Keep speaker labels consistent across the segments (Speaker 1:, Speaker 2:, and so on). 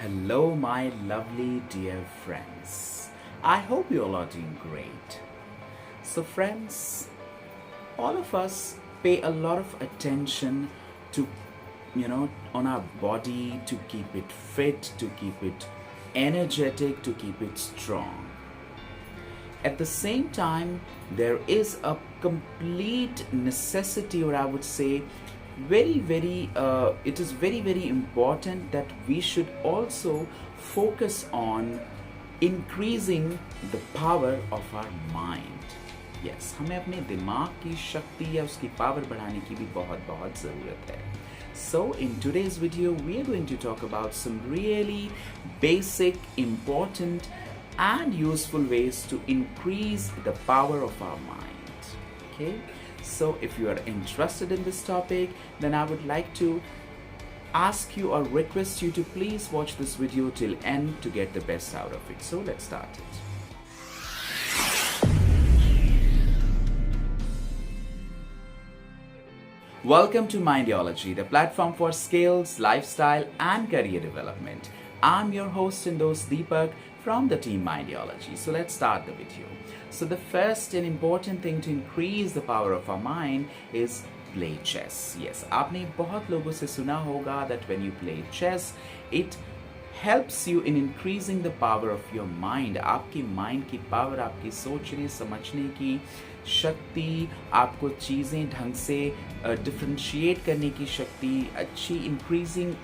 Speaker 1: Hello, my lovely dear friends. I hope you all are doing great. So, friends, all of us pay a lot of attention to, on our body to keep it fit, to keep it energetic, to keep it strong. At the same time, there is a complete necessity, or I would say, it is very important that we should also focus on increasing the power of our mind. Yes, हमें अपने दिमाग की शक्ति या उसकी power बढ़ाने की भी बहुत ज़रूरत है. So in today's video, we are going to talk about some really basic, important and useful ways to increase the power of our mind. Okay, so if you are interested in this topic, then I would like to ask you or request you to please watch this video till end to get the best out of it. So let's start it. Welcome to Mindyology, the platform for skills, lifestyle and career development. I'm your host and host Deepak from the team Mindyology. So let's start the video. So the first and important thing to increase the power of our mind is play chess. Yes, आपने बहुत लोगों से सुना होगा that when you play chess, it helps you in increasing the power of your mind. आपकी mind की power, आपकी सोचने समझने की शक्ति, आपको चीज़ें ढंग से differentiate करने की शक्ति, अच्छी increasing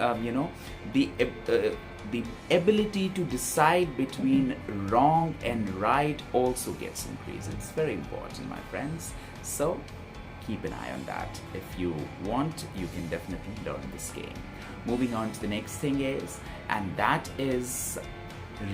Speaker 1: the ability to decide between wrong and right also gets increased. It's very important, my friends. So keep an eye on that. If you want, you can definitely learn this game. Moving on to the next thing is, and that is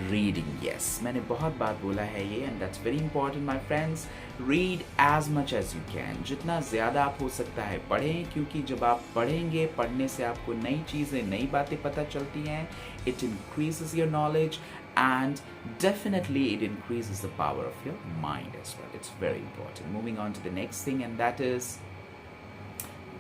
Speaker 1: reading. Yes, मैंने बहुत बार बोला है ये, and that's very important, my friends. Read as much as you can. जितना ज़्यादा आप हो सकता है पढ़ें, क्योंकि जब आप पढ़ेंगे, पढ़ने से आपको नई चीज़ें, नई बातें पता चलती हैं. It increases your knowledge and definitely it increases the power of your mind as well. It's very important. Moving on to the next thing, and that is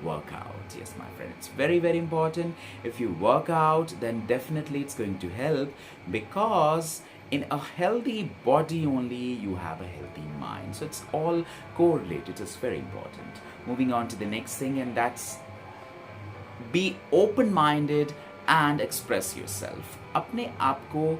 Speaker 1: workout. Yes, my friend, it's very important. If you work out, then definitely it's going to help, because in a healthy body only you have a healthy mind. So it's all correlated. It's very important. Moving on to the next thing, and that's be open-minded and express yourself. अपने आप को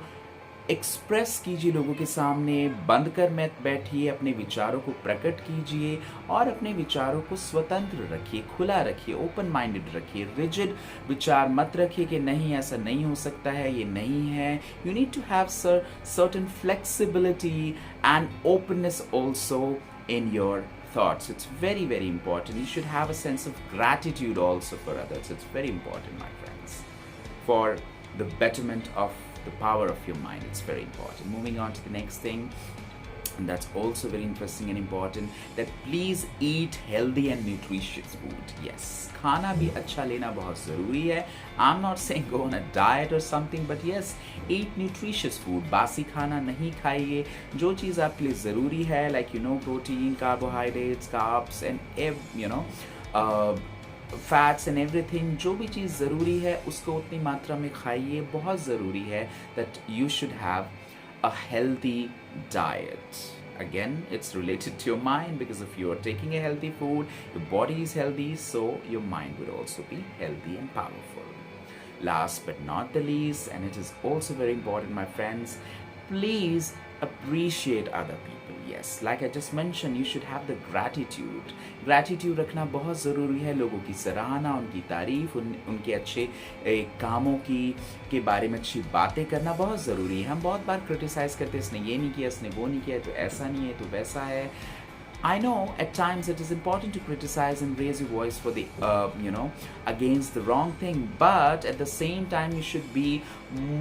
Speaker 1: express कीजिए लोगों के सामने, बंद कर मत बैठिए, अपने विचारों को प्रकट कीजिए और अपने विचारों को स्वतंत्र रखिए, खुला रखिए, ओपन माइंडेड रखिए. रिजिड विचार मत रखिए कि नहीं ऐसा नहीं हो सकता है, ये नहीं है. You need to have certain flexibility and openness also in your thoughts. It's very important. You should have a sense of gratitude also for others. It's very important, my friends, for the betterment of the power of your mind. It's very important. Moving on to the next thing, and that's also very interesting and important, that please eat healthy and nutritious food. Yes, खाना भी अच्छा लेना बहुत ज़रूरी है. I'm not saying go on a diet or something, but yes, eat nutritious food. बासी खाना नहीं खाइए. जो चीज़ आपके लिए ज़रूरी है, like protein, carbohydrates, carbs and fats and everything, जो भी चीज़ ज़रूरी है उसको उतनी मात्रा में खाइए. बहुत ज़रूरी है that you should have a healthy diet. Again, it's related to your mind, because if you are taking a healthy food, your body is healthy, so your mind will also be healthy and powerful. Last but not the least, and it is also very important, my friends, please appreciate other people. Yes, like I just mentioned, you should have the gratitude. Gratitude रखना बहुत ज़रूरी है. लोगों की सराहना, उनकी तारीफ, उनके अच्छे कामों के बारे में अच्छी बातें करना बहुत ज़रूरी है. हम बहुत बार क्रिटिसाइज़ करते हैं, इसने ये नहीं किया, इसने वो नहीं किया, तो ऐसा नहीं है, तो वैसा है. I know at times it is important to criticize and raise your voice for the against the wrong thing, but at the same time you should be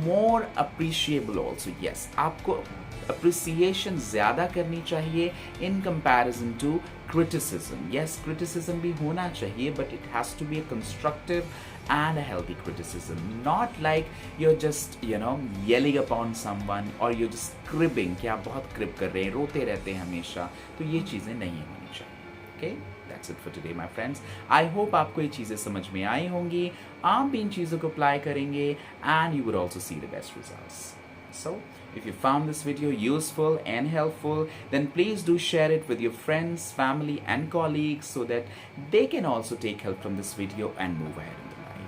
Speaker 1: more appreciable also. Yes, आपको appreciation ज़्यादा करनी चाहिए in comparison to criticism. Yes, criticism भी होना चाहिए, but it has to be a constructive and a healthy criticism, not like you're just yelling upon someone or you're just cribbing कि आप बहुत crib कर रहे हैं, रोते रहते हैं हमेशा. तो ये चीज़ें नहीं होनी चाहिए. Okay, that's that's it for today, my friends. I hope आपको ये चीज़ें समझ में आई होंगी, आप भी इन चीज़ों को apply करेंगे, and you would also see the best results. So, if you found this video useful and helpful, then please do share it with your friends, family, and colleagues so that they can also take help from this video and move ahead in their life.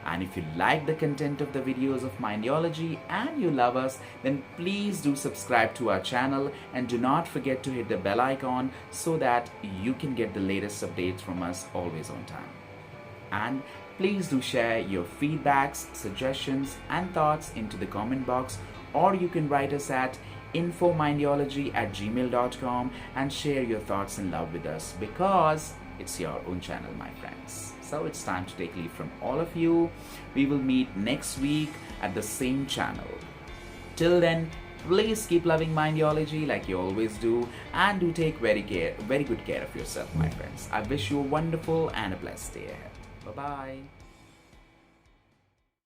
Speaker 1: And if you like the content of the videos of Mindyology and you love us, then please do subscribe to our channel and do not forget to hit the bell icon so that you can get the latest updates from us always on time. And please do share your feedbacks, suggestions, and thoughts into the comment box, or you can write us at infomindyology@gmail.com and share your thoughts and love with us, because it's your own channel, my friends. So it's time to take leave from all of you. We will meet next week at the same channel. Till then, please keep loving Mindyology like you always do, and do take very good care of yourself, my friends. I wish you a wonderful and a blessed day ahead. Bye-bye.